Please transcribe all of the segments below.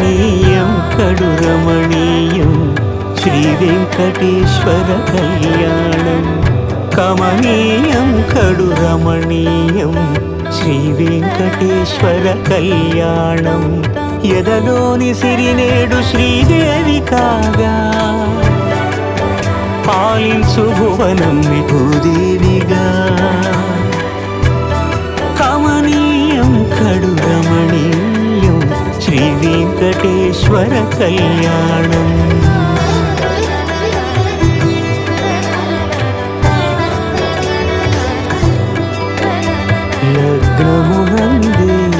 కమనీయం కడు రమణీయం శ్రీ వెంకటేశ్వర కళ్యాణం. కమనీయం కడు రమణీయం శ్రీ వెంకటేశ్వర కళ్యాణం. ఎదలోని సిరినేడు శ్రీదేవి కాగా పాలించు భువనం భూదేవిగా. కమనీయం కడు రమణీయం శ్రీ వెంకటేశ్వర కళ్యాణం. లగ్నమునందే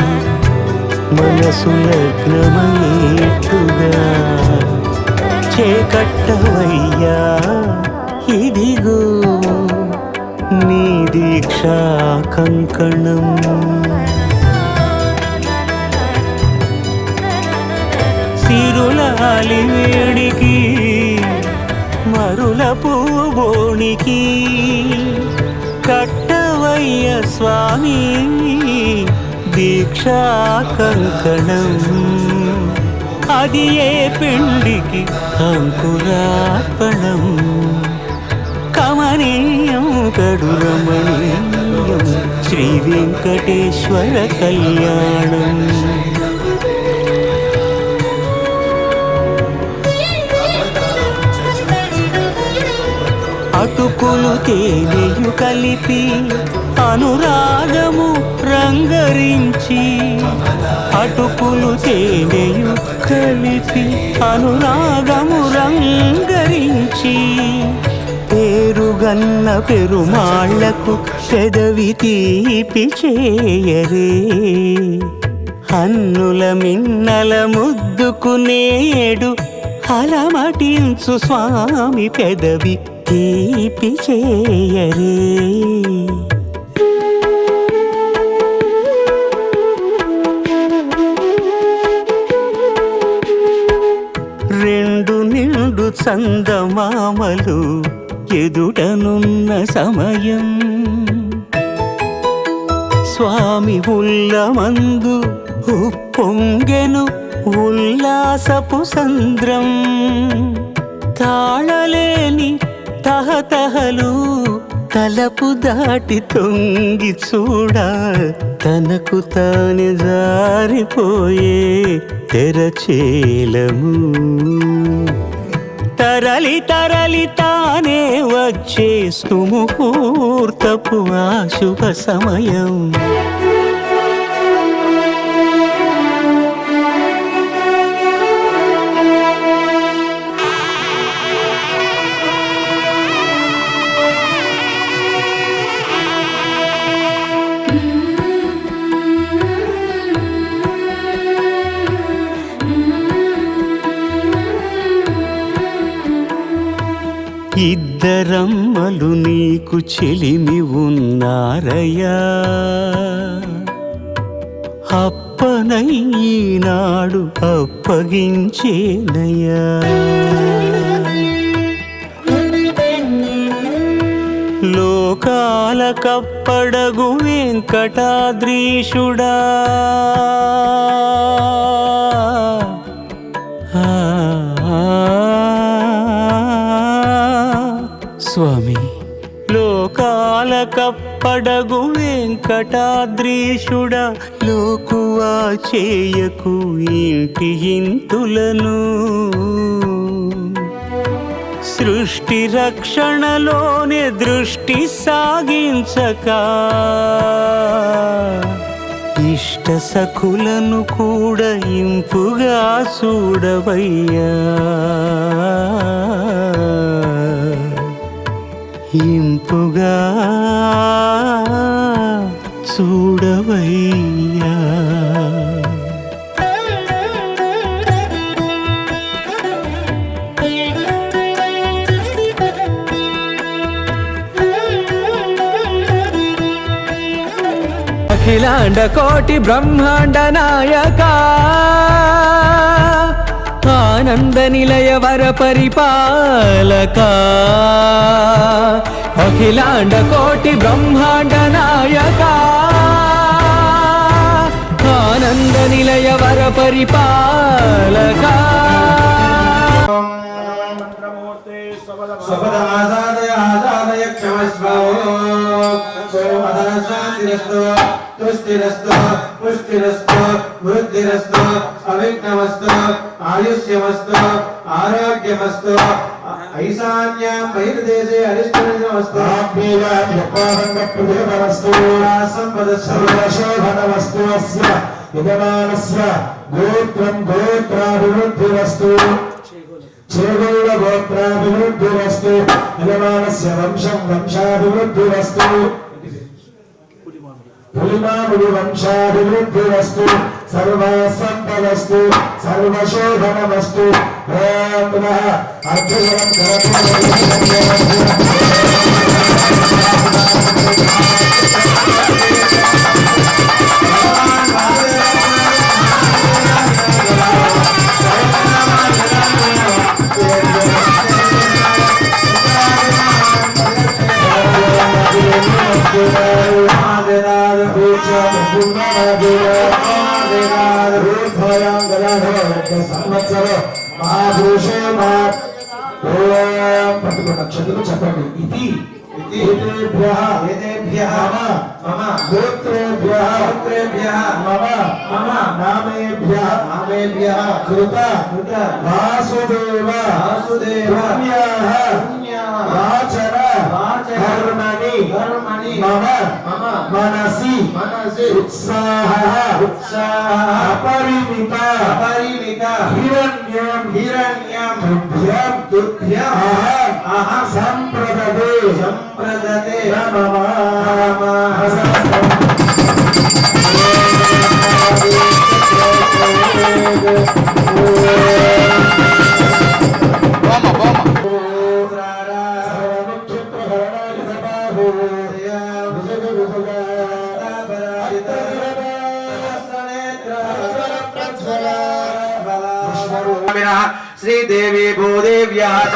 మనసు లగ్నమయ్యేట్టుగా చేకట్టవయ్యా ఇదిగో నీ దీక్షా కంకణం. సిరులాలి వేడికి మరుల పూబోనికి కట్టవయ్య స్వామి దీక్షా కంకణం. అది ఏ పిండికి అంకురార్పణం. కమనీయం కడు రమణీయం శ్రీ వెంకటేశ్వర కళ్యాణం. అటుకులు తేనెయు కలిపి అనురాగము రంగరించి. అటుకులు తేనెయు కలిపి అనురాగము రంగరించి. పేరుగన్న పెరుమాళ్లకు పెదవి తీపి చేయరే. అన్నుల మిన్నల ముద్దుకు నేడు అలమటించు స్వామి పెదవి తీపి చేయరే. రెండు నిండు చందమామలు ఎదుటనున్న సమయం. స్వామి ఉల్లమందు ఉప్పొంగెను ఉల్లాసపు సంద్రం. తాళలేని తహతహలు తలపు దాటి తొంగి చూడ తనకు తానే జారిపోయే తెరచేలము. తరలి తరలి తానే వచ్చే సుముహూర్తపు ఆ శుభ సమయం. ఇద్దరమ్మలు నీకు చెలిమి ఉన్నారయ్యా. అప్పనయ్యనాడు అప్పగించేనయ్యా. లోకాల కప్పడగు వెంకటాద్రీశుడా. స్వామి లోకాల కప్పడగు వెంకటాద్రీశుడా. లోకువా చేయకు ఇంటి ఇంతులను. సృష్టి రక్షణలోనే దృష్టి సాగించక ఇష్ట సఖులను కూడా ఇంపుగా చూడవయ్యా. ఇంపుగా చూడవయ్యా. అఖిలాండ కోటి బ్రహ్మాండ నాయక ఆనంద నిలయ వర పరిపాలక. అఖిలాండ కోటి బ్రహ్మాండ నాయక అలకానంద నిలయ వర పరిపాలకా स्वपदासादय आसादय क्षमस्व सोमदासातिरस्तु तुष्टिरस्तु पुष्टिरस्तु वृद्धिरस्तु अविघ्नमस्तु आयुष्यमस्तु आरोग्यमस्तु ऐशान्यां बहिर्देशे अरिष्टमस्तु आभ्येवाभ्यपादङ्गप्रभवस्तु सम्पदशोभनमस्तु अस्य यजमानस्य गोत्रं गोत्राभिवृद्धिरस्तु చేగోళ గోత్రాభివృద్ధిరస్తు యజమానస్య వంశం వంశాభివృద్ధిరస్తు పులిమాముడి వంశాభివృద్ధిరస్తు సర్వసంపదస్తు సర్వశోభనమస్తు ఓం పునః అర్జునం పట్టుకున్న చెప్పండి ఇది మమ గోత్రేభ్యః మమ నామేభ్యః కృత వాసుదేవ వాచన కర్మణి మమ మనసి ఉత్సాహ అపరిమిత హిరణ్యం తుభ్యం అహం సంప్రదతే నమః श्रीदेवी भूदेव्याः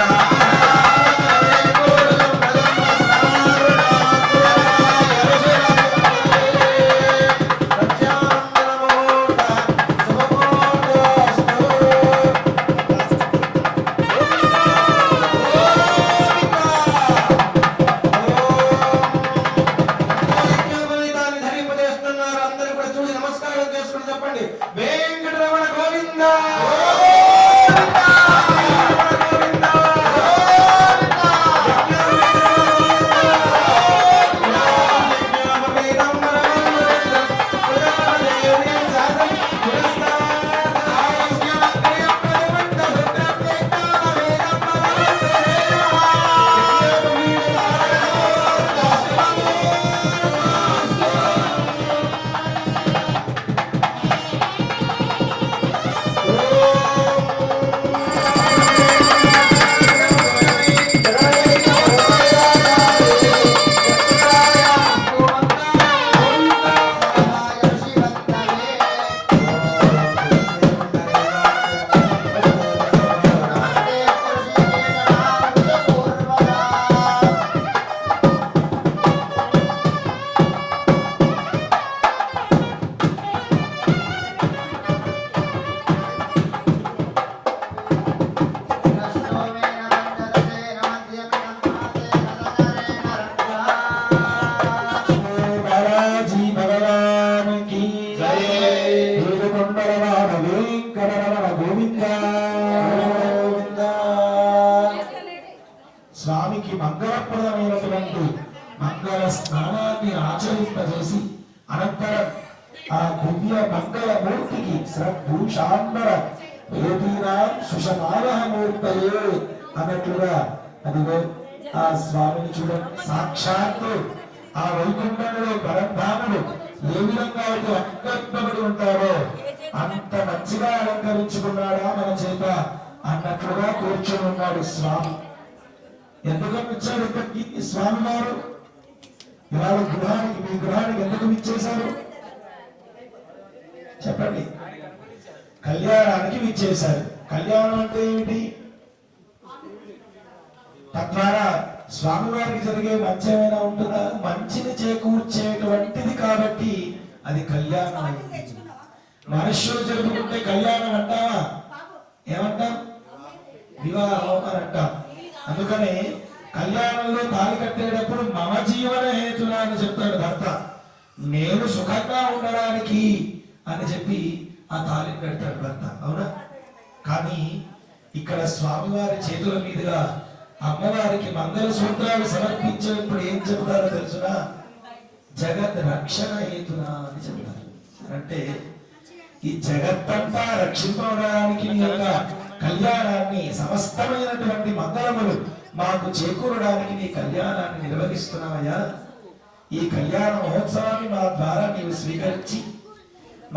స్వామికి మంగళప్రదమైనటువంటి మంగళ స్నానాన్ని ఆచరింపజేసి అనంతరం ఆ దివ్య మంగళ మూర్తికి శ్రద్ధూషాంబర వేదీనా సుషమాలహమూర్తయే అన్నట్లుగా అదిగో ఆ స్వామిని చూడండి. సాక్షాత్తు ఆ వైకుంఠంలో పరబ్రహ్మణుడు ఏ విధంగా అయితే అలంకరింపబడి ఉంటారో అంత మంచిగా అలంకరించుకున్నాడా మన చేత అన్నట్లుగా కూర్చొని ఉన్నాడు స్వామి. ఎందుకని వచ్చాడు ఇక్కడికి ఈ స్వామి వారు? ఇవాళ గృహానికి, మీ గృహానికి ఎందుకు విచ్చేశారు చెప్పండి? కళ్యాణానికి విచ్చేశారు. కళ్యాణం అంటే ఏమిటి? తద్వారా స్వామివారికి జరిగే మంచి ఏమైనా ఉంటుందా? మంచిని చేకూర్చేటువంటిది కాబట్టి అది కళ్యాణం అయింది. మనుష్యులు జరుపుకుంటే కళ్యాణం అంటావా? ఏమంటాం? వివాహం అని అంటాం. అందుకనే కళ్యాణంలో తాళి కట్టేటప్పుడు మమ జీవన హేతున అని చెప్తాడు భర్త. నేను సుఖంగా ఉండడానికి అని చెప్పి ఆ తాళిని కడతాడు భర్త. అవునా? కానీ ఇక్కడ స్వామివారి చేతుల మీదుగా అమ్మవారికి మంగళ సూత్రాలు సమర్పించేటప్పుడు ఏం చెబుతారో తెలుసునా? జగత్ రక్షణ హేతున అని చెప్తారు. అంటే ఈ జగత్తంతా రక్షింపడానికి నీ యొక్క కళ్యాణాన్ని, సమస్తమైనటువంటి మంగళములు మాకు చేకూరడానికి నీ కళ్యాణాన్ని నిర్వహిస్తున్నావయ్యా. ఈ కళ్యాణ మహోత్సవాన్ని మా ద్వారా నీవు స్వీకరించి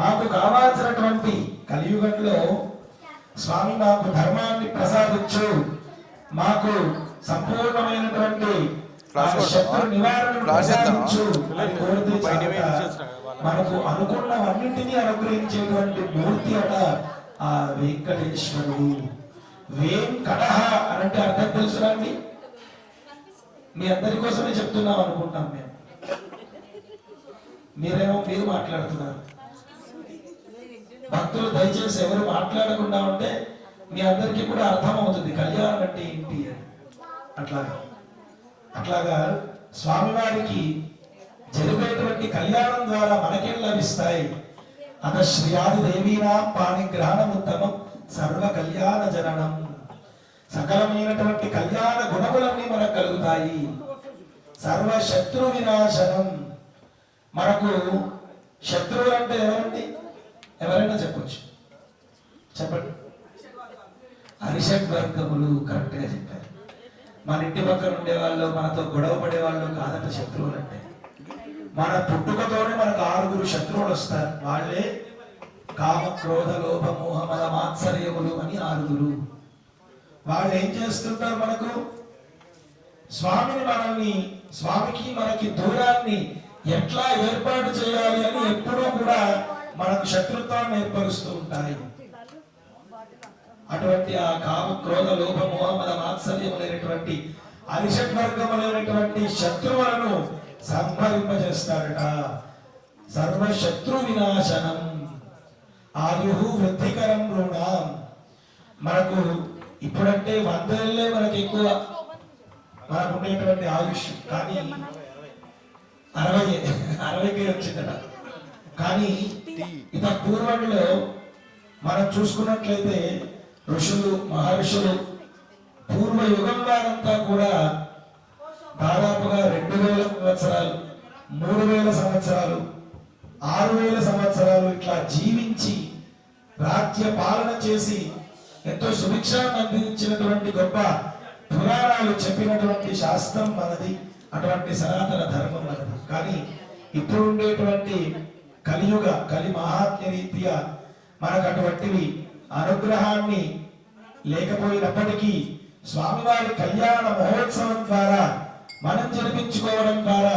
మాకు కావాల్సినటువంటి కలియుగంలో స్వామి మాకు ధర్మాన్ని ప్రసాదించు, మాకు సంపూర్ణమైనటువంటి శత్రు నివారణను ప్రసాదించు అని కోరితే మనకు అనుకున్నవన్నింటినీ అనుగ్రహించేటువంటి మూర్తి అట ఆ వెంకటేశ్వరుడు. వెంకటః అనంటే అర్థం తెలుసురా అండి? మీ అందరి కోసమే చెప్తున్నాం అనుకుంటాం మేము. మీరు మాట్లాడుతున్నారు. భక్తులు దయచేసి ఎవరు మాట్లాడకుండా ఉంటే మీ అందరికీ కూడా అర్థం అవుతుంది కళ్యాణం అంటే ఏంటి అని. అట్లాగా స్వామివారికి జరిపేటువంటి కళ్యాణం ద్వారా మనకేం లభిస్తాయి? అత శ్రీయాది దేవీనా పాణిగ్రహణముత్తమం సర్వ కళ్యాణ జననం. సకలమైనటువంటి కళ్యాణ గుణములన్నీ మనకు కలుగుతాయి. సర్వ శత్రు వినాశనం. మనకు శత్రువులు అంటే ఎవరండి? ఎవరైనా చెప్పొచ్చు, చెప్పండి. అరిషడ్ వర్గములు. కరెక్ట్ గా చెప్పారు. మన ఇంటి పక్కన ఉండేవాళ్ళు, మనతో గొడవ పడేవాళ్ళు కాదంట శత్రువులు అంటే. మన పుట్టుకతోనే మనకు 6 శత్రువులు వస్తారు. వాళ్ళే కామ క్రోధ లోభ మోహ మద మాత్సర్యములు అని 6. వాళ్ళు ఏం చేస్తుంటారు? మనకు స్వామికి మనకి దూరాన్ని ఎట్లా ఏర్పాటు చేయాలి అని ఎప్పుడూ కూడా మనకు శత్రుత్వాన్ని ఏర్పరుస్తూ ఉంటాయి. అటువంటి ఆ కామ క్రోధ లోభ మోహ మద మాత్సర్యములైనటువంటి అరిషడ్ వర్గములైనటువంటి శత్రువులను సంహరింపజేస్తాడట. సర్వ శత్రు వినాశనం. ఆయు వృద్ధికరం రుణం. మనకు ఇప్పుడంటే 100 ఏళ్ళే మనకి ఎక్కువ, మనకు ఉండేటువంటి ఆయుష్. కానీ 60కే వచ్చిందట. కానీ ఇత పూర్వంలో మనం చూసుకున్నట్లయితే ఋషులు మహర్షులు పూర్వ యుగం వారంతా కూడా దాదాపుగా 2000 సంవత్సరాలు, 3000 సంవత్సరాలు, 6000 సంవత్సరాలు ఇట్లా జీవించి రాజ్య పాలన చేసి ఎంతో సుభిక్షాన్ని అందించినటువంటి గొప్ప పురాణాలు చెప్పినటువంటి శాస్త్రం మనది. అటువంటి సనాతన ధర్మం మనది. కానీ ఇప్పుడు ఉండేటువంటి కలి మహాత్మ్య రీత్యా మనకు అటువంటివి అనుగ్రహాన్ని లేకపోయినప్పటికీ స్వామివారి కళ్యాణ మహోత్సవం ద్వారా మనం జరిపించుకోవడం ద్వారా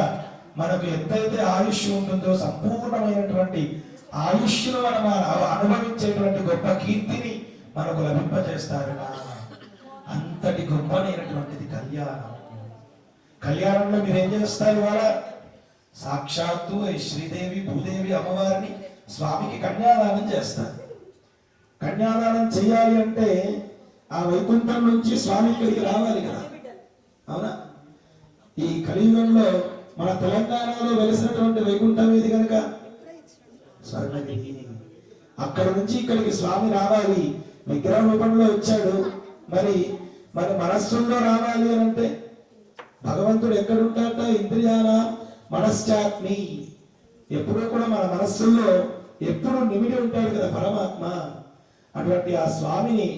మనకు ఎంతైతే ఆయుష్ ఉంటుందో సంపూర్ణమైనటువంటి ఆయుష్ను మనం అనుభవించేటువంటి గొప్ప కీర్తిని మనకు లభింపజేస్తారు. అంతటి గొప్పనైనటువంటిది కళ్యాణం. కళ్యాణంలో మీరేం చేస్తారు? ఇవాళ సాక్షాత్తు శ్రీదేవి భూదేవి అమ్మవారిని స్వామికి కన్యాదానం చేస్తారు. కన్యాదానం చేయాలి అంటే ఆ వైకుంఠం నుంచి స్వామి ఇక్కడికి రావాలి కదా. అవునా? ఈ కలియుగంలో మన తెలంగాణలో వెలిసినటువంటి వైకుంఠం ఏది కనుక స్వర్ణగిరి. అక్కడ నుంచి ఇక్కడికి స్వామి రావాలి. విగ్రహ రూపంలో వచ్చాడు. మరి మన మనస్సుల్లో రావాలి అని అంటే భగవంతుడు ఎక్కడుంటాడట? ఇంద్రియాల మనశ్చాత్మి. ఎప్పుడూ కూడా మన మనస్సుల్లో ఎప్పుడు నిమిడి ఉంటాడు కదా పరమాత్మ. అటువంటి ఆ స్వామిని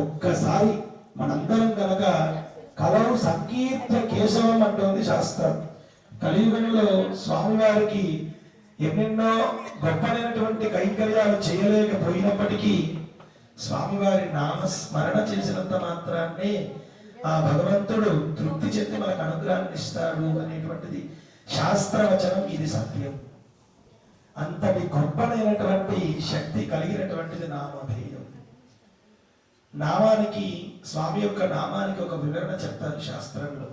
ఒక్కసారి మనందరం కనుక కలవు సంకీర్త కేశవం అంటుంది శాస్త్రం. కలియుగంలో స్వామివారికి ఎన్నెన్నో గొప్పనైనటువంటి కైంకర్యాలు చేయలేకపోయినప్పటికీ స్వామివారి నామస్మరణ చేసినంత మాత్రాన్ని ఆ భగవంతుడు తృప్తి చెంది మనకు అనుగ్రహాన్ని ఇస్తాడు అనేటువంటిది శాస్త్రవచనం. ఇది సత్యం. అంతటి గొప్పనైనటువంటి శక్తి కలిగినటువంటిది నామధేయం. నామానికి, స్వామి యొక్క నామానికి ఒక వివరణ చెప్తారు శాస్త్రంలో.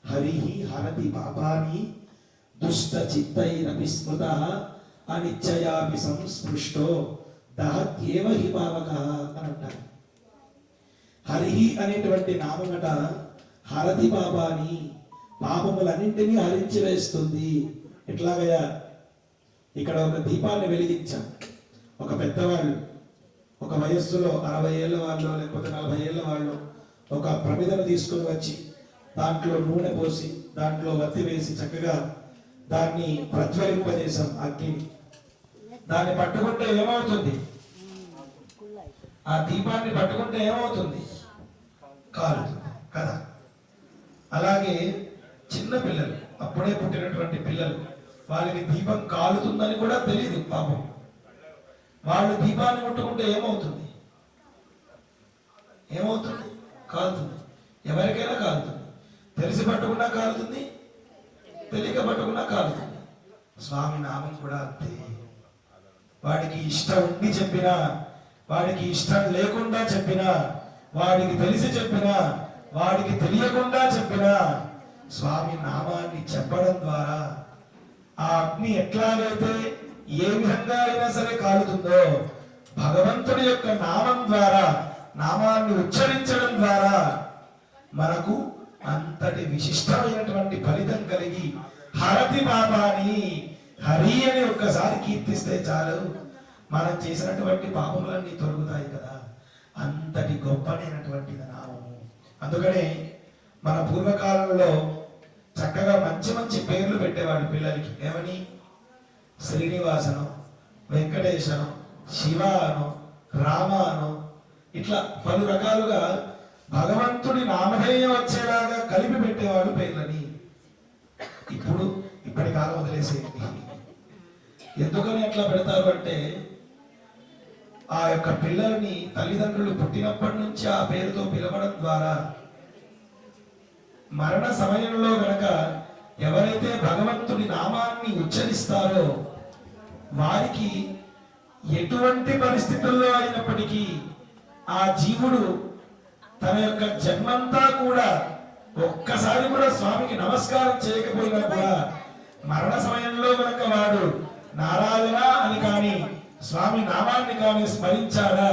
హరిహి హరతి పాపాని దుష్ట చిత్తైరపి స్మృత అనిచ్చయాపి సంస్పృష్టో దహత్యేవ హి పావక అని అంటారు. హరిహి అనేటువంటి నామమట హరతి పాపాని, పాపములన్నింటినీ హరించి వేస్తుంది. ఎట్లాగయ్యా, ఇక్కడ ఒక దీపాన్ని వెలిగించాం. ఒక పెద్దవాళ్ళు ఒక వయస్సులో 60 ఏళ్ళ వాళ్ళు లేకపోతే 40 ఏళ్ళ వాళ్ళు ఒక ప్రమిదను తీసుకొని వచ్చి దాంట్లో నూనె పోసి దాంట్లో వత్తి వేసి చక్కగా దాన్ని ప్రజ్వలింపజేశాం. అగ్నిని దాన్ని పట్టుకుంటే ఏమవుతుంది? ఆ దీపాన్ని పట్టుకుంటే ఏమవుతుంది? కాలుతుంది కదా. అలాగే చిన్న పిల్లలు, అప్పుడే పుట్టినటువంటి పిల్లలు, వాళ్ళకి దీపం కాలుతుందని కూడా తెలియదు పాపం. వాళ్ళు దీపాన్ని ముట్టుకుంటే ఏమవుతుంది? ఏమవుతుంది? కాలుతుంది. ఎవరికైనా కాలుతుంది. తెలిసి పట్టుకున్నా కాలుతుంది, తెలియక పట్టుకున్నా కాలుతుంది. స్వామి నామం కూడా అంతే. వాడికి ఇష్టం ఉండి చెప్పినా, వాడికి ఇష్టం లేకుండా చెప్పినా, వాడికి తెలిసి చెప్పినా, వాడికి తెలియకుండా చెప్పినా, స్వామి నామాన్ని చెప్పడం ద్వారా ఆ అగ్ని ఎట్లాగైతే ఏ విధంగా అయినా సరే కాలుతుందో, భగవంతుడి యొక్క నామం ద్వారా, నామాన్ని ఉచ్చరించడం ద్వారా మనకు అంతటి విశిష్టమైనటువంటి ఫలితం కలిగి హరతి పాపాని, హరి అని ఒక్కసారి కీర్తిస్తే చాలు, మనం చేసినటువంటి పాపములన్నీ తొలగుతాయి కదా. అంతటి గొప్పనైనటువంటిది నామము. అందుకనే మన పూర్వకాలంలో చక్కగా మంచి మంచి పేర్లు పెట్టేవాడు పిల్లలకి. ఏమని? శ్రీనివాసను, వెంకటేశను, శివాను, రామాను, ఇట్లా పలు రకాలుగా భగవంతుడి నామధేయం వచ్చేలాగా కలిపి పెట్టేవాడు పేర్లని. ఇప్పటి కాలం వదిలేసేయండి. ఎందుకని అట్లా పెడతారు అంటే, ఆ యొక్క పిల్లల్ని తల్లిదండ్రులు పుట్టినప్పటి నుంచి ఆ పేరుతో పిలవడం ద్వారా మరణ సమయంలో గనక ఎవరైతే భగవంతుడి నామాన్ని ఉచ్చరిస్తారో వారికి ఎటువంటి పరిస్థితుల్లో అయినప్పటికీ ఆ జీవుడు తన యొక్క జన్మంతా కూడా ఒక్కసారి కూడా స్వామికి నమస్కారం చేయకపోయినా కూడా మరణ సమయంలో గనక వాడు నారాయణ అని కానీ స్వామి నామాన్ని కానీ స్మరించాడా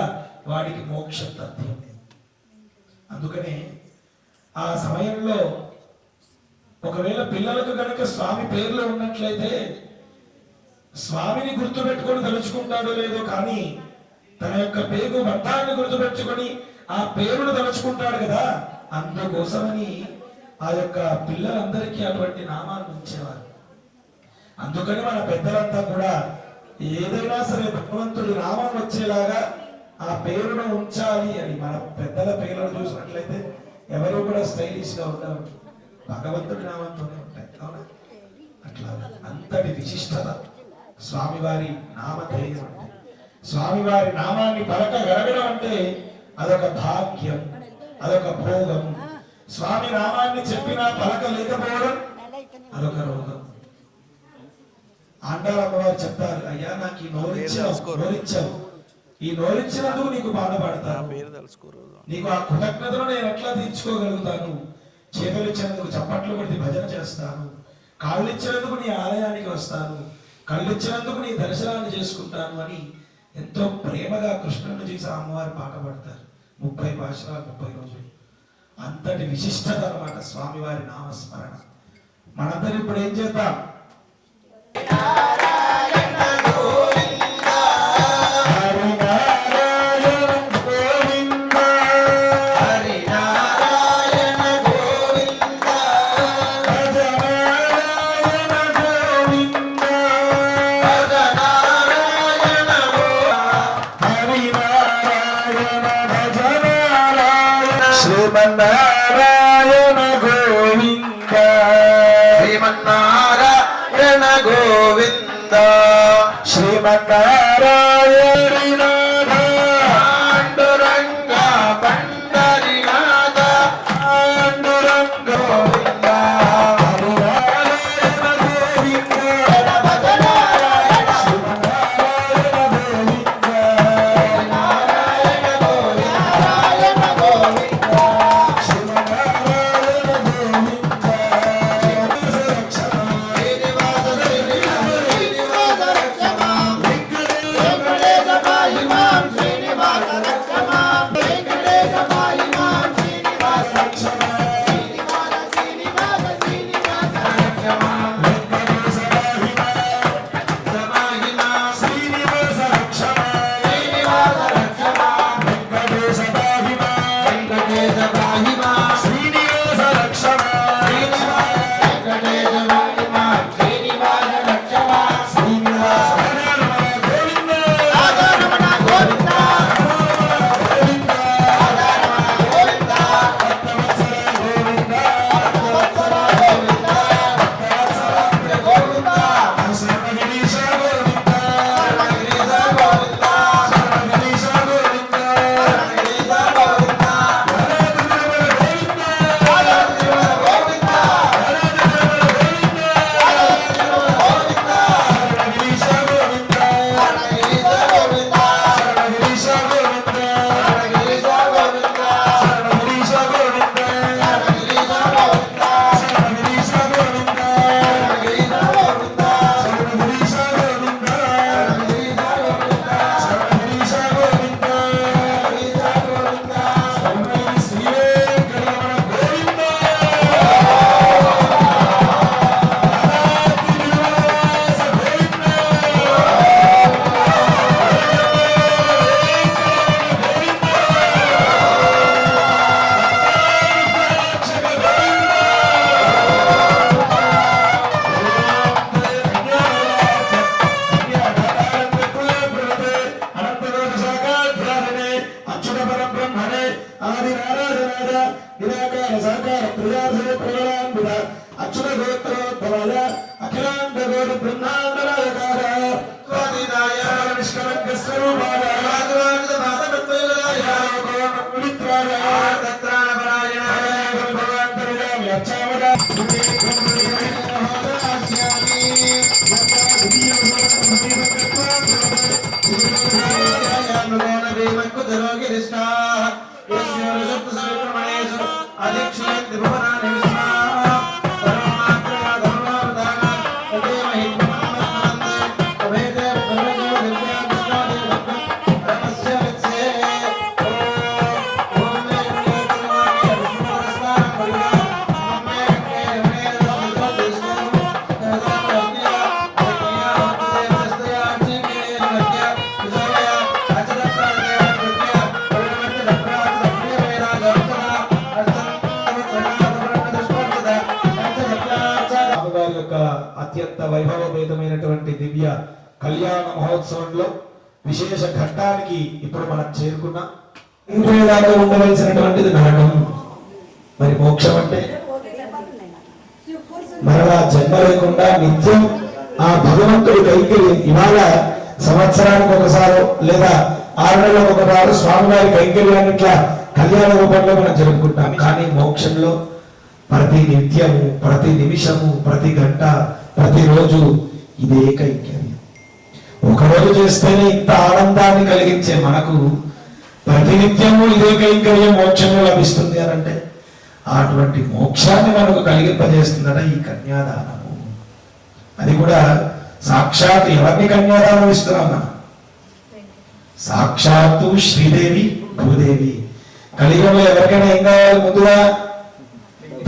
వాడికి మోక్షం తథ్యం. అందుకనే ఆ సమయంలో ఒకవేళ పిల్లలకు గనక స్వామి పేర్లు ఉన్నట్లయితే స్వామిని గుర్తుపెట్టుకొని తలుచుకుంటాడో లేదో కానీ తన యొక్క పేరు బంధాన్ని గుర్తుపెట్టుకొని ఆ పేరును తలుచుకుంటాడు కదా. అందుకోసమని ఆ యొక్క పిల్లలందరికీ అటువంటి నామాన్ని ఉంచేవారు. అందుకని మన పెద్దలంతా కూడా ఏదైనా సరే భగవంతుడి నామం వచ్చేలాగా ఆ పేరును ఉంచాలి అని. మన పెద్దల పేర్లను చూసినట్లయితే ఎవరు కూడా స్టైలిష్ గా ఉండవు, భగవంతుడి నామంతోనే ఉంటాయి. అవునా? అట్లా అంతటి విశిష్టత స్వామివారి నామధేయం అంటే. స్వామివారి నామాన్ని పలకగలగడం అంటే అదొక భాగ్యం, అదొక భోగం. స్వామి నామాన్ని చెప్పినా పలక లేకపోవడం అదొక రోగం. ఆండారమ్మవారు చెప్తారు, అయ్యా నాకు ఈ నోరిచ్చావు, ఈ నోరిచ్చినందుకు నీకు బాధపడతాను, నీకు ఆ కృతజ్ఞతను నేను ఎట్లా తీర్చుకోగలుగుతాను? చేతులు ఇచ్చినందుకు చప్పట్లు కొట్టి భజన చేస్తాను, కాళ్ళు ఇచ్చినందుకు నీ ఆలయానికి వస్తాను, కళ్ళు ఇచ్చినందుకు నీ దర్శనాన్ని చేసుకుంటాను అని ఎంతో ప్రేమగా కృష్ణుని చూసి అమ్మవారు పాట పడతారు. 30 భాషలు 30 రోజులు. అంతటి విశిష్టత అన్నమాట స్వామివారి నామస్మరణ. మనందరం ఇప్పుడు ఏం చేద్దాం? శ్రీమన్నారాయణ గోవింద, శ్రీమన్నారాయణ గోవింద, శ్రీమన్నారాయణ పాండురంగ పండరినాథ, పాండురంగ గోవింద, హరినారాయణ గోవింద, భజనారాయణ శ్రీమన్నారాయణ గోవింద, నారాయణ గోవింద, గోవింద, శ్రీమన్నారాయణ గోవింద. శ్రీనివాస శ్రీనివాస శ్రీనివాస రక్షమా, వెంకటేశ బ్రహ్మణే ఆది నారాయణాయ నిరాకార సాకార త్రియాసే ప్రబలాన్విత అచ్యుత గోత్రోద్భవాయ అఖిలాండ గోత్ర బ్రహ్మాండనాయకాయ స్వాదినాయ నిష్కలంక స్వరూపాయ రాజరాజ మాతృత్వయుగాయ పవిత్రాయ తత్రాణపరాయణాయ భగవంతరిగామి అచ్చామద అత్యంత వైభవభేదమైనటువంటి దివ్య కళ్యాణ మహోత్సవంలో విశేష ఘట్టానికి ఇప్పుడు మనం చేరుకున్నాం. ఇంద్రియాలలో ఉండవలసినటువంటిది నరకం. మరి మోక్షం అంటే మరలా జన్మ లేకుండా నిత్యం ఆ భగవంతుడి కైంకర్యం. ఇవాళ సంవత్సరానికి ఒకసారి లేదా 6 నెలలకు ఒకసారి స్వామివారి కైంకర్యాన్ని ఇట్లా కళ్యాణ రూపంలో మనం జరుపుకుంటాం. కానీ మోక్షంలో ప్రతి నిత్యము, ప్రతి నిమిషము, ప్రతి గంట, ప్రతిరోజు ఇదే కైంకర్యం. ఒకరోజు చేస్తేనే ఇంత ఆనందాన్ని కలిగించే మనకు ప్రతినిత్యము ఇదే కైంకర్యం మోక్షంలో లభిస్తుంది అని అంటే అటువంటి మోక్షాన్ని మనకు కలిగింపజేస్తుందట ఈ కన్యాదానము. అది కూడా సాక్షాత్ ఎవరిని కన్యాదానం ఇస్తున్నాం మనం? సాక్షాత్తు శ్రీదేవి భూదేవి. కలియుగంలో ఎవరికైనా ఏం కావాలి? ముందుగా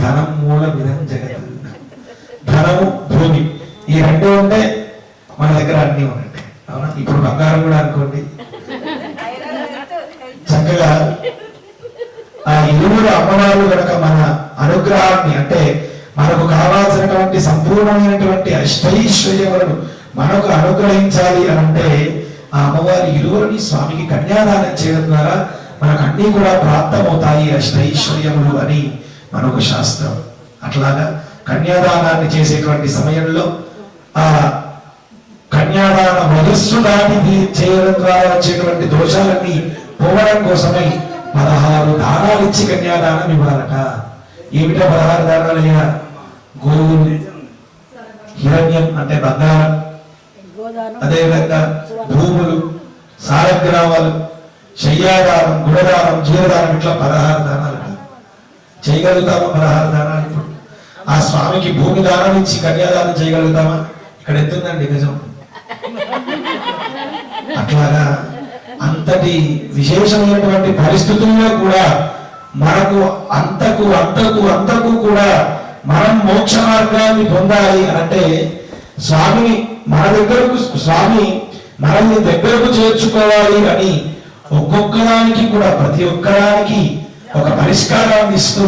ధనం మూల విధం జగత్. ధనము భూమి ఈ రెండు ఉంటే మన దగ్గర అన్ని ఉన్నట్టే. అవునా? ఇప్పుడు బంగారం కూడా అనుకోండి. చక్కగా ఆ ఇరువురు అమ్మవారు కనుక మన అనుగ్రహాన్ని అంటే మనకు కావాల్సినటువంటి సంపూర్ణమైనటువంటి అష్టైశ్వర్యములను మనకు అనుగ్రహించాలి అని అంటే ఆ అమ్మవారి ఇరువురిని స్వామికి కన్యాదానం చేయడం ద్వారా మనకు అన్ని కూడా ప్రాప్తమవుతాయి అష్టైశ్వర్యములు అని మనకు శాస్త్రం. అట్లాగా కన్యాదానాన్ని చేసేటువంటి సమయంలో ఆ కన్యాదాన వయస్సు దాటి చేయడం ద్వారా వచ్చేటువంటి దోషాలన్నీ పోవడం కోసమై 16 దానాలు ఇచ్చి కన్యాదానం ఇవ్వాలట. ఏమిటో 16 దానాలు? గోవులు, హిరణ్యం అంటే బంగారం, అదేవిధంగా భూములు, సాలగ్రామాలు, శయ్యాదానం, గుణదానం, జీవదానం, ఇట్లా 16 దానాలు చేయగలుగుతామా? 16 దానాలు. ఇప్పుడు ఆ స్వామికి భూమి దానం ఇచ్చి కన్యాదానం చేయగలుగుతామా? ఇక్కడ ఎంతుందండి గజం? అట్లాగా అంతటి విశేషమైనటువంటి పరిస్థితుల్లో కూడా మనకు అంతకు అంతకు అంతకు కూడా మనం మోక్ష మార్గాన్ని పొందాలి అంటే స్వామిని మన దగ్గరకు, స్వామి మనల్ని దగ్గరకు చేర్చుకోవాలి అని ఒక్కొక్కదానికి కూడా ప్రతి ఒక్కదానికి ఒక పరిష్కారాన్ని ఇస్తూ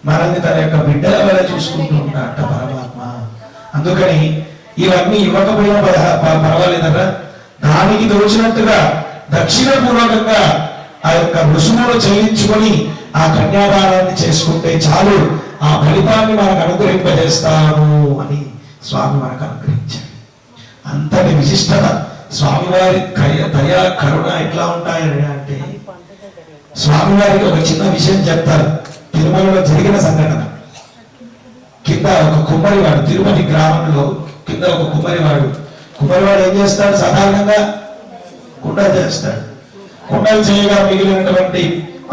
మనల్ని తన యొక్క బిడ్డల వల్ల చూసుకుంటూ ఉంటాట పరమాత్మ. అందుకని ఇవన్నీ ఇవ్వకపోయినా పర్వాలేదట. దానికి దోచినట్టుగా దక్షిణ పూర్వకంగా ఆ యొక్క రుసుమును చెల్లించుకొని ఆ కన్యాదానాన్ని చేసుకుంటే చాలు, ఆ ఫలితాన్ని మనకు అనుగ్రహింపజేస్తాము అని స్వామి మనకు అనుగ్రహించాడు. అంతటి విశిష్టత స్వామివారి దయా కరుణ ఎట్లా ఉంటాయని అంటే స్వామివారికి ఒక చిన్న విషయం చెప్తారు. తిరుమలలో జరిగిన సంఘటన. కింద ఒక కుమ్మరివాడు, తిరుపతి గ్రామంలో కింద ఒక కుమ్మరివాడు ఏం చేస్తాడు? సాధారణంగా కుండలు చేస్తాడు. కుండలు చేయగా మిగిలినటువంటి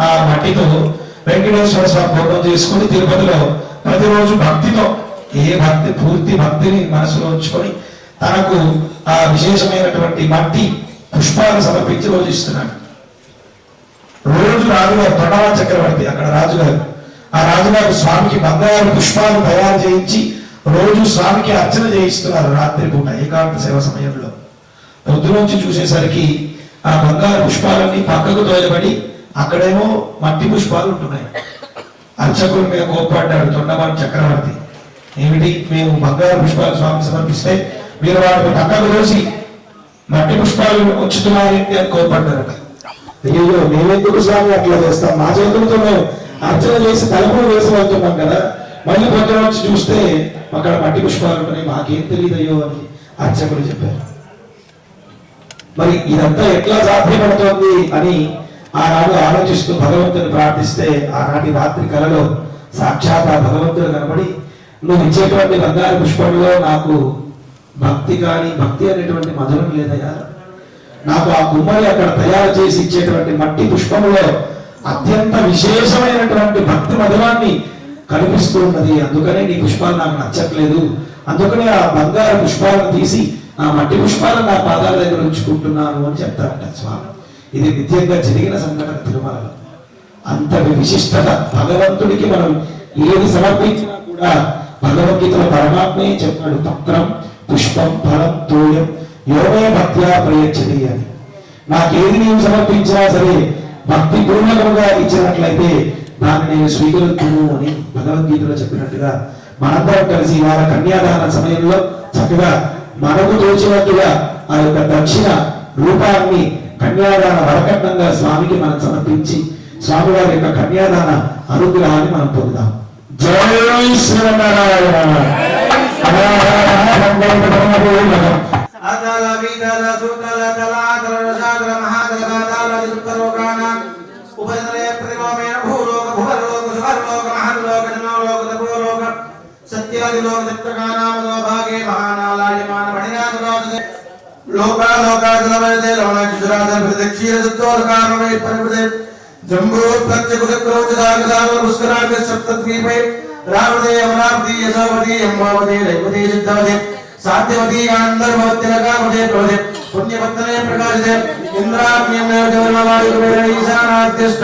ఆ మట్టితో వెంకటేశ్వర స్వామి ఫోటో చేసుకుని తిరుపతిలో ప్రతిరోజు భక్తితో పూర్తి భక్తిని మనసులో ఉంచుకొని తనకు ఆ విశేషమైనటువంటి మట్టి పుష్పాలు సమర్పించి రోజు ఇస్తున్నాడు. రోజు రాజుగారు ప్రణవ చక్రవర్తి అక్కడ రాజుగారు, ఆ రాజుగారు స్వామికి బంగారు పుష్పాలు తయారు చేయించి రోజు స్వామికి అర్చన చేయిస్తున్నారు. రాత్రి పూట ఏకాంత సేవ సమయంలో పొద్దునుంచి చూసేసరికి ఆ బంగారు పుష్పాలన్నీ పక్కకు తోయబడి అక్కడేమో మట్టి పుష్పాలు ఉంటున్నాయి. అర్చకుల మీద కోప్పడ్డాడు తొండమాన్ చక్రవర్తి. ఏమిటి, మేము బంగారు పుష్పాలు స్వామికి సమర్పిస్తే మీరు వాటిని పక్కకు తోసి మట్టి పుష్పాలు ఉంచుతున్నారేంటి అని కోప్పడ్డారట. అయ్యో మేమెందుకు స్వామి అట్లా చేస్తాం, మా చేతులతో మేము అర్చన చేసి తలుపులు వేసి వెళ్తున్నాం కదా, మళ్ళీ పొద్దున వచ్చి చూస్తే అక్కడ మట్టి పుష్పాలు ఉన్నాయి, మాకేం తెలియదయ్యో అని అర్చకులు చెప్పారు. మరి ఇదంతా ఎట్లా సాధ్యపడుతోంది అని ఆనాడు ఆలోచిస్తూ భగవంతుని ప్రార్థిస్తే ఆనాటి రాత్రి కలలో సాక్షాత్ ఆ భగవంతుడు కనబడి, నువ్వు ఇచ్చేటువంటి బంగారు పుష్పంలో నాకు భక్తి కానీ భక్తి అనేటువంటి మధురం లేదయ్యా, నాకు ఆ కుమ్మరి అక్కడ తయారు చేసి ఇచ్చేటువంటి మట్టి పుష్పంలో అత్యంత విశేషమైనటువంటి భక్తి మధురాన్ని కనిపిస్తూ ఉన్నది, అందుకనే నీ పుష్పాలు నాకు నచ్చట్లేదు, అందుకనే ఆ బంగారు పుష్పాలను తీసి ఆ మట్టి పుష్పాలను నా పాదాల దగ్గర ఉంచుకుంటున్నాను అని చెప్తారంట స్వామి. ఇది నిత్యంగా జరిగిన సంఘటన తిరుమలలో. అంత విశిష్టత భగవంతుడికి మనం ఏది సమర్పించినా కూడా భగవద్గీతలో పరమాత్మే చెప్పాడు, పత్రం పుష్పం ఫలం తోయం యోమే భక్త్యా ప్రయచ్చతి అని. నాకేది నీవు సమర్పించినా సరే భక్తి పూర్వకంగా ఇచ్చినట్లయితే దాన్ని నేను స్వీకరిస్తును అని భగవద్గీతలో చెప్పినట్టుగా మనందరం కలిసి ఇవాళ కన్యాదాన సమయంలో చక్కగా మనకు తోచినట్టుగా ఆ యొక్క దక్షిణ రూపాన్ని కన్యాదాన వరకట్నంగా స్వామికి మనం సమర్పించి స్వామివారి యొక్క కన్యాదాన అనుగ్రహాన్ని మనం పొందుదాం. జై శ్రీమన్నారాయణ. అదల విదల సుదల తలాదల రసాదల మహాదల బాదల సుత్తలోకాన ఉపదలే ప్రతిమోమేన భూలోక భువర్లోక సువర్లోక మహర్లోక జనలోక తపోలోక సత్యాదిలోక చిత్రకానామలో భాగే మహానాలాయమాన మణినాథలోక లోకాలోకాదలవదే లోనాచురాదల ప్రదక్షిణ సుత్తోలకానమే పరిపదే జంబో ప్రత్యకుశక్రోచదాగదాన పుష్కరాగ సప్తద్వీపే రావదే అమరావతి యశోవతి అంబావతి రైవతి సిద్ధవతి साध्यवती गांधर्वत्यलकामते प्रवदे पुण्यपत्तने प्रकाशते इंद्राग्नियमे देवनवायुर्वेण ईशानाद्यष्ट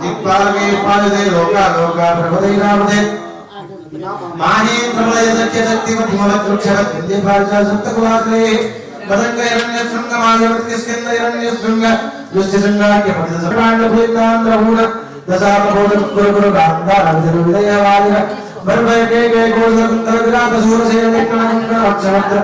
दिक्पालके पादते लोका लोका प्रभते रामते माहेन्द्रमलय सत्य शक्तिमतिमलक्षरत् विद्यभाषा सप्तकुलाग्रे मदंग हिरण्यशृंग माधवत्यस्कंद हिरण्यशृंग दुष्टशृंगाख्य पतित सर्वाण्डभूतान्द्रभूण दशाप्रबोध गुरुगुरु गान्धारविजय विदयवादिन बरबके के गोदंतर विराट सूरसेन निकलंकर अक्षमत्र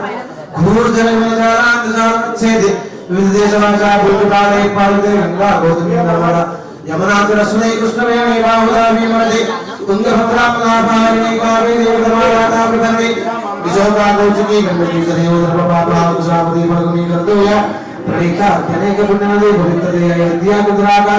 घूर्जन विचारांत साक्षेदि विदेशवाचा भूतकाले पालते गंगा गोदमी नर्मदा यमुना सरस्वती कृष्णवेणी बाहुदा भीमवती तुंगभद्रा पदापारिणी कावेरी धर्मवाता प्रभृति विशोका गौचकी गंडकी सरयू धर्मपापा कुशावती फल्गुनी कर्दोया प्रणीता अनेक पुण्यनदी पवित्रते अयोध्या गुजरात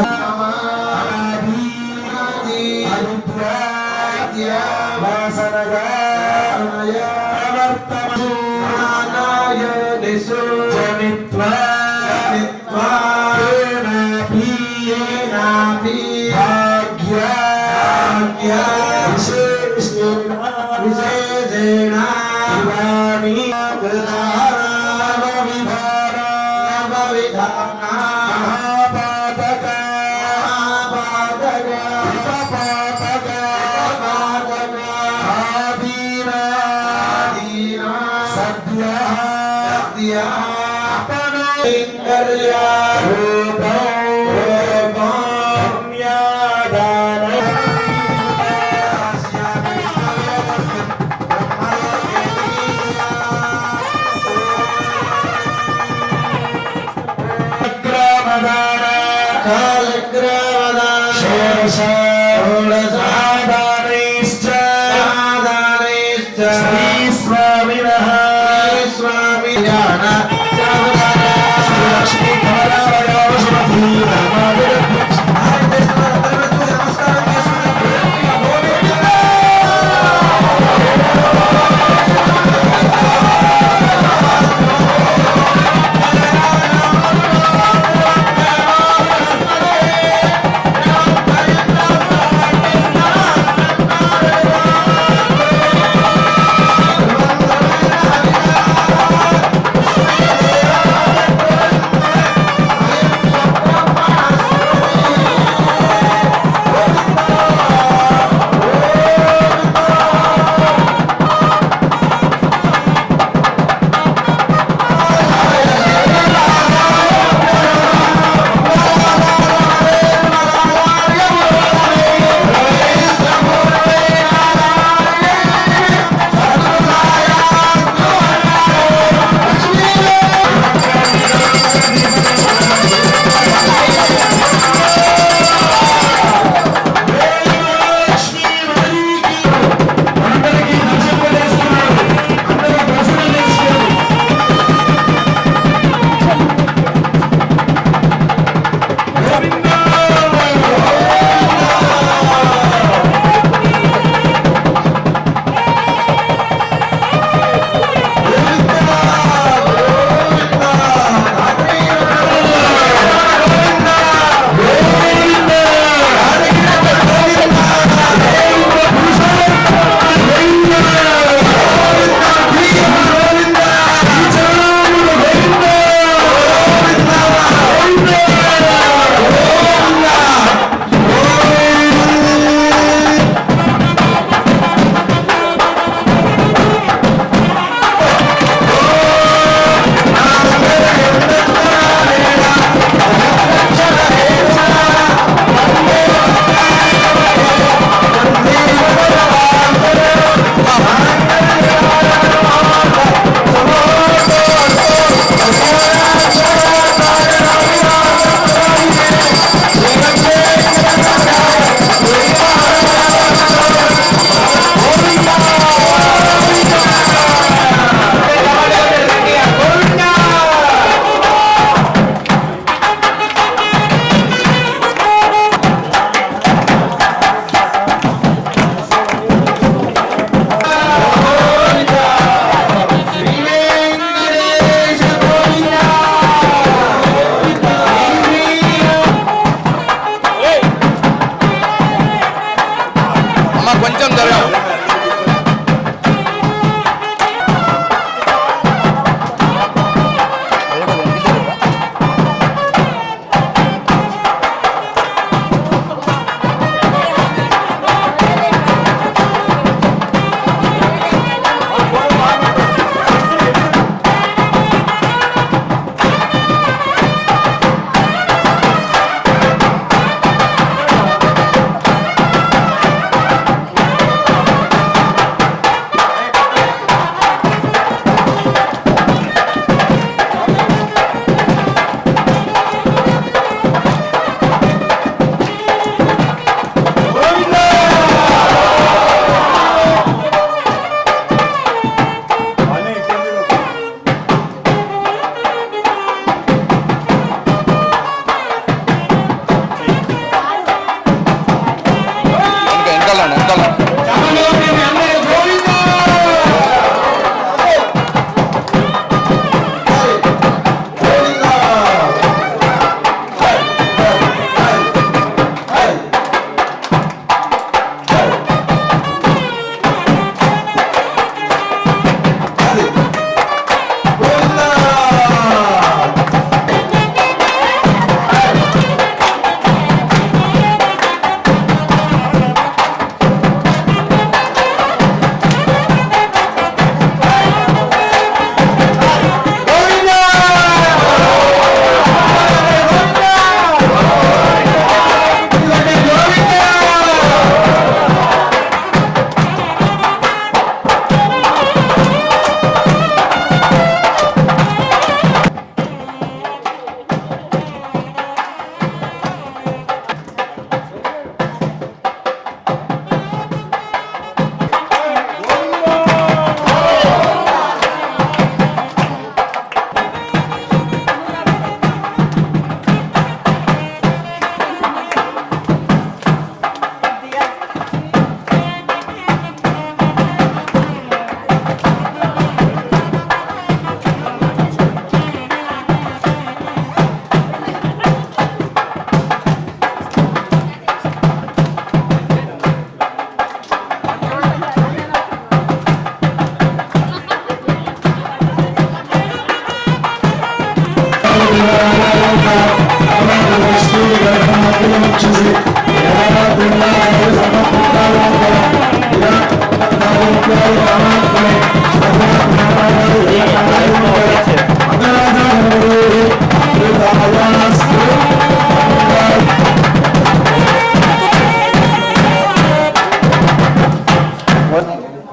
కొంచెం జరగాలి.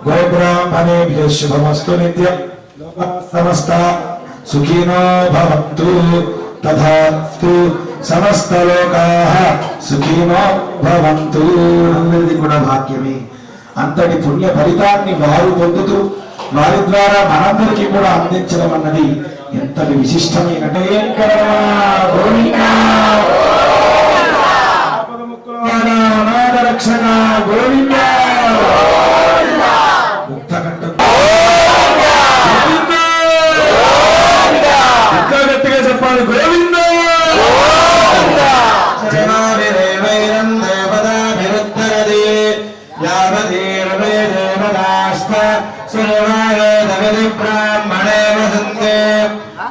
गोब्राह्मणेभ्यः शुभमस्तु नित्यं लोकाः समस्ताः सुखिनो भवन्तु तथास्तु సమస్తలోకాః సుఖినో భవంతు. అందరిది కూడా భాగ్యమే. అంతటి పుణ్య ఫలితాన్ని వారు పొందుతూ వారి ద్వారా మనందరికీ కూడా అందించడం అన్నది ఎంతటి విశిష్టమైన రక్షణ గోవింద గట్టిగా చెప్పాలి గోవింద. ब्राह्मणे वसन्ते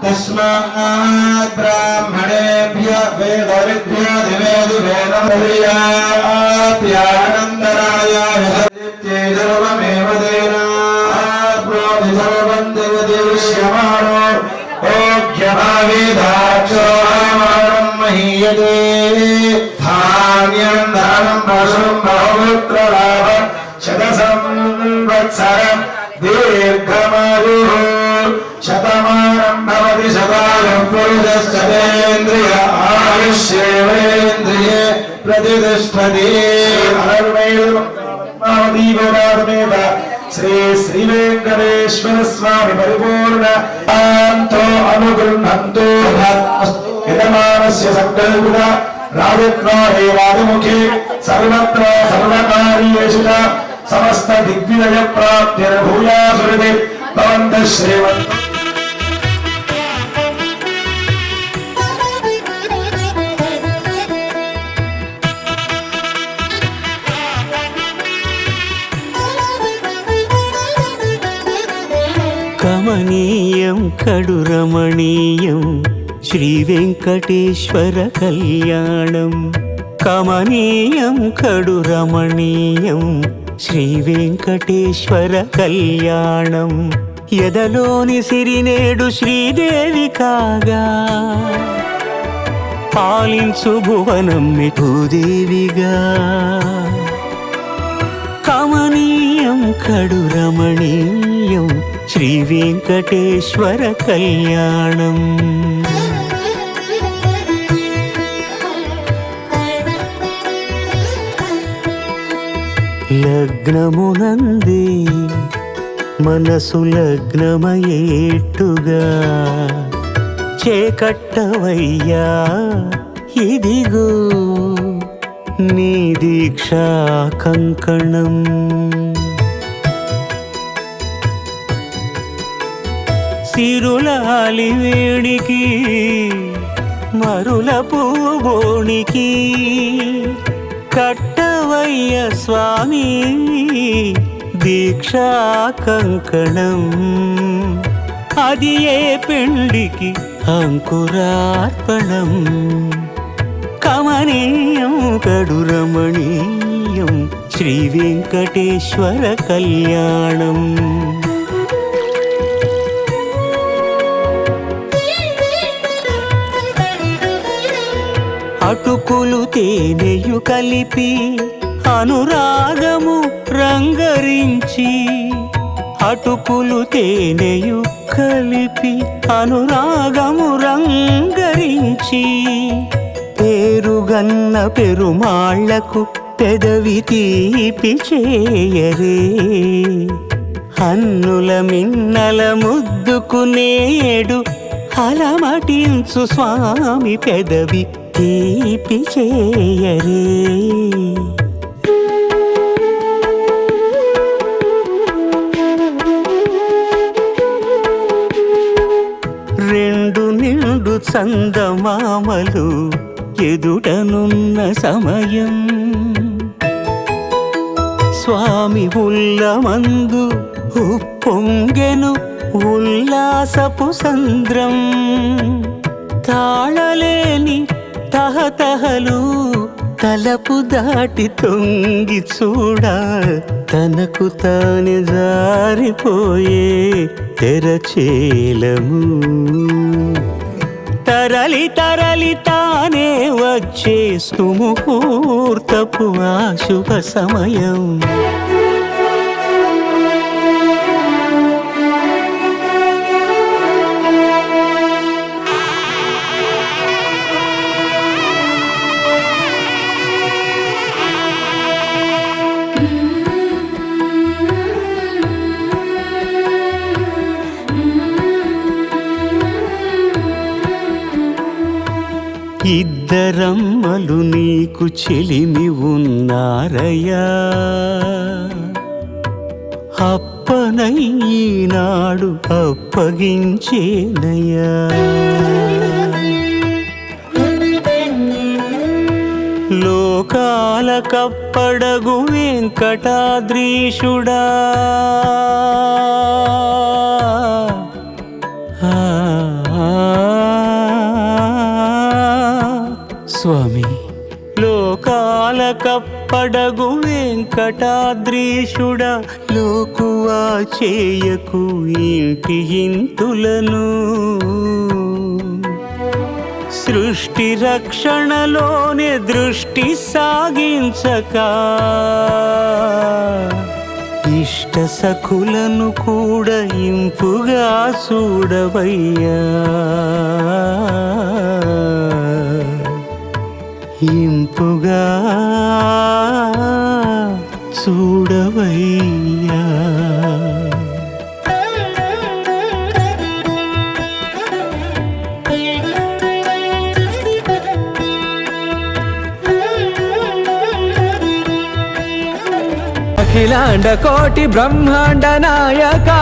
तस्मात् ब्राह्मणेभ्य वेदविद्यादिवेदवेदप्यानन्दराय सर्वमेव तेनाप्नोति सर्वं देवदेश्यमानो ओग्यभावेदाक्षोहमानं महीयते धान्यं दानं पशुं बहुपुत्रलाभ शतसंवत्सरम् दीर्घमायुः शतमानं भवति शतायुः पुरुषश्चतेन्द्रिय आयुष्येवेन्द्रिये प्रतिष्ठति. श्री श्रीवेङ्कटेश्वर स्वामी परिपूर्ण शान्तो अनुगृह्णन्तु यजमानस्य सङ्कल्पित राजद्वारेवादिमुखे सर्वत्र सर्वकार्येषु च समस्त दिग्विजय प्राप्तिर्भूयासुरते भवन्तः श्रीमन् కమనీయం కడు రమణీయం శ్రీ వెంకటేశ్వర కళ్యాణం. కమనీయం కడు రమణీయం శ్రీ వెంకటేశ్వర కళ్యాణం. ఎదలోని సిరినేడు శ్రీదేవి కాగా పాలించు భువనం భూదేవిగా. కమనీయం కడు రమణీయం శ్రీ వెంకటేశ్వర కళ్యాణం. లగ్నమునందే మనసు లగ్నమయేట్టుగా చేకట్టవయ్యా ఇదిగో నీ దీక్షా కంకణం. సిరులాలి వేడికి మరుల పూబోనికి కట్టవయ్య స్వామి దీక్షా కంకణం. అది ఏ పెండికి అంకురార్పణం. కమనీయం కడు రమణీయం శ్రీ వెంకటేశ్వర కళ్యాణం. అటుకులు తేనెయు కలిపి అనురాగము రంగరించి. అటుకులు తేనెయు కలిపి అనురాగము రంగరించి. పేరుగన్న పెరుమాళ్లకు పెదవి తీపి చేయరే. అన్నుల మిన్నల ముద్దుకు నేడు అలమటించు స్వామి పెదవి తీపి చేయరే. రెండు నిండు చందమామలు ఎదుటనున్న సమయం. స్వామి ఉల్లమందు ఉప్పొంగెను ఉల్లాసపు సంద్రం. తాళలేని తహతహలు తలపు దాటి తొంగి చూడ తనకు తానే జారిపోయే తెరచేలము. తరలి తరలి తానే వచ్చే సుముహూర్తపు ఆ శుభ సమయం. ఇద్దరమ్మలు నీకు చెలిమి ఉన్నారయ్యా. అప్పనయ్యినాడు అప్పగించేనయ్యా. లోకాల కప్పడగు వెంకటాద్రీషుడా. స్వామి లోకాల కప్పడగు వెంకటాద్రీషుడా. లోకువా చేయకు ఇంటి ఇంతులను. సృష్టి రక్షణలోనే దృష్టి సాగించక ఇష్ట సఖులను కూడా ఇంపుగా చూడవయ్యా. ఇంపుగా చూడవయ్యా. అఖిలాండ కోటి బ్రహ్మాండ నాయకా